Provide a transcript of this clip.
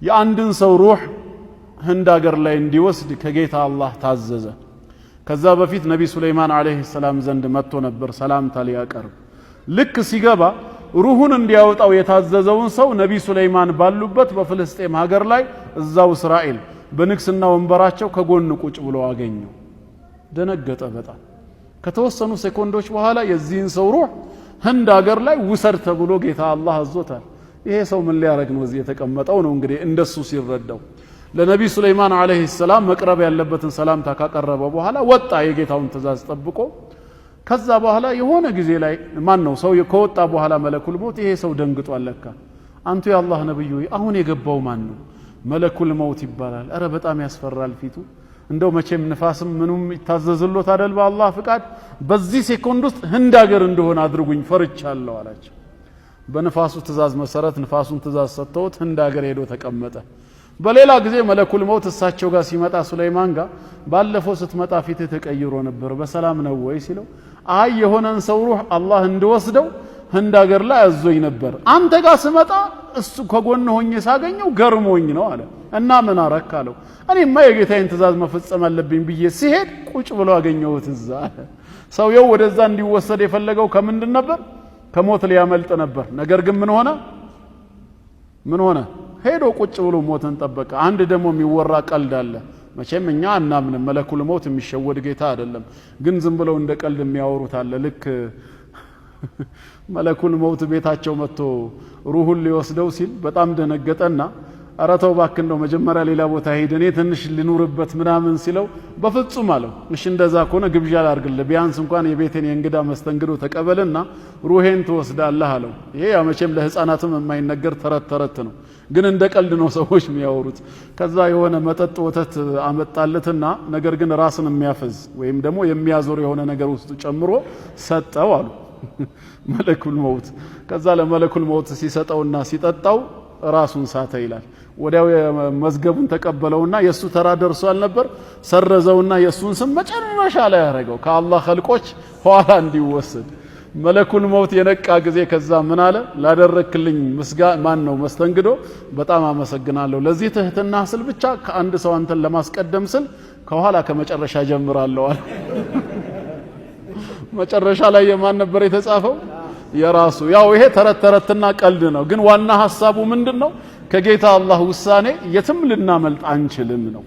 የአንድን ሰው ሩህ ህንድ አገር ላይ እንዲወስድ ከጌታ አላህ ታዘዘ። ከዛ በፊት ነቢ ሱለይማን አለይሂ ሰላም ዘንድ መጥቶ ነበር ሰላምታ ሊያቀርብ። ልክ ሲገባ ሩሁን እንዲያወጣው የታዘዘውን ሰው ነቢ ሱለይማን ባሉበት በፍልስጤም ሀገር ላይ እዛው እስራኤል በንግስና ወንበራቸው ከጎን ቁጭ ብሎ አገኘው። ደነገጠ በጣም። ከተወሰኑ ሴኮንዶች በኋላ የዚህን ሰው ሩህ ህንድ አገር ላይ ውሰድ ተብሎ ጌታ አላህ አዞታል። ይሄ ሰው ምን ሊያረግ ነው እዚህ የተቀመጠው ነው እንግዲህ እንደሱ ሲረዳው። ለነቢ ሱለይማን አለይሂ ሰላም መቅረብ ያለበትን ሰላምታ ካቀረበ በኋላ ወጣ የጌታውን ትእዛዝ ጠብቆ። ከዛ በኋላ የሆነ ጊዜ ላይ ማን ነው ሰው ከወጣ በኋላ መለኩል ሞት ይሄ ሰው ደንግጧል። ለካ አንቱ የአላህ ነብዩ አሁን የገባው ማን ነው? መለኩል ሞት ይባላል። አረ በጣም ያስፈራል ፊቱ። እንደው መቼም ንፋስም ምኑም ይታዘዝሎት አይደል በአላህ ፍቃድ። በዚህ ሴኮንድ ውስጥ ህንድ አገር እንደሆነ አድርጉኝ ፈርቻለሁ አላቸው። በንፋሱ ትእዛዝ መሰረት ንፋሱን ትእዛዝ ሰጥተውት ህንድ አገር ሄዶ ተቀመጠ። በሌላ ጊዜ መለኩል ሞት እሳቸው ጋር ሲመጣ ሱለይማን ጋር ባለፈው ስትመጣ ፊት ተቀይሮ ነበር በሰላም ነው ወይ ሲለው አይ የሆነን ሰው ሩህ አላህ እንዲወስደው ህንድ አገር ላይ አዞኝ ነበር፣ አንተ ጋር ስመጣ እሱ ከጎን ሆኜ ሳገኘው ገርሞኝ ነው አለ። እና ምን አረክ አለው። እኔማ የጌታዬን ትእዛዝ መፈጸም አለብኝ ብዬ ሲሄድ ቁጭ ብሎ አገኘሁት እዛ አለ። ሰውየው ወደዛ እንዲወሰድ የፈለገው ከምንድን ነበር? ከሞት ሊያመልጥ ነበር። ነገር ግን ምን ሆነ? ሄዶ ቁጭ ብሎ ሞትን ጠበቀ። አንድ ደግሞ የሚወራ ቀልድ አለ። መቼም እኛ አናምንም፣ መለኩል ሞት የሚሸወድ ጌታ አይደለም። ግን ዝም ብለው እንደ ቀልድ የሚያወሩት አለ። ልክ መለኩል ሞት ቤታቸው መጥቶ ሩሁን ሊወስደው ሲል በጣም ደነገጠና ኧረ ተው እባክህ እንደው መጀመሪያ ሌላ ቦታ ሄድ እኔ ትንሽ ልኑርበት ምናምን ሲለው በፍጹም አለው። እሺ እንደዛ ከሆነ ግብዣ ላድርግልህ፣ ቢያንስ እንኳን የቤቴን የእንግዳ መስተንግዶ ተቀበልና ሩሄን ትወስዳለህ አለው። ይሄ ያው መቼም ለህፃናትም የማይነገር ተረት ነው፣ ግን እንደ ቀልድ ነው ሰዎች የሚያወሩት። ከዛ የሆነ መጠጥ ወተት አመጣለትና ነገር ግን ራስን የሚያፈዝ ወይም ደግሞ የሚያዞር የሆነ ነገር ውስጥ ጨምሮ ሰጠው አሉ መለኩል ሞት። ከዛ ለመለኩል ሞት ሲሰጠውና ሲጠጣው ራሱን ሳተ ይላል። ወዲያው መዝገቡን ተቀበለውና የሱ ተራ ደርሷል ነበር ሰረዘውና የሱን ስም መጨረሻ ላይ ያረገው ከአላህ ኸልቆች ኋላ እንዲወሰድ። መለኩል ሞት የነቃ ጊዜ ከዛ ምን አለ? ላደረክልኝ መስተንግዶ በጣም አመሰግናለሁ። ለዚህ ትህትና ስል ብቻ ከአንድ ሰው አንተን ለማስቀደም ስል ከኋላ ከመጨረሻ ጀምራለሁ አለ። መጨረሻ ላይ የማን ነበር የተጻፈው? የራሱ። ያው ይሄ ተረትና ቀልድ ነው፣ ግን ዋና ሐሳቡ ምንድነው? ከጌታ አላህ ውሳኔ የትም ልናመልጥ አንችልም ነው።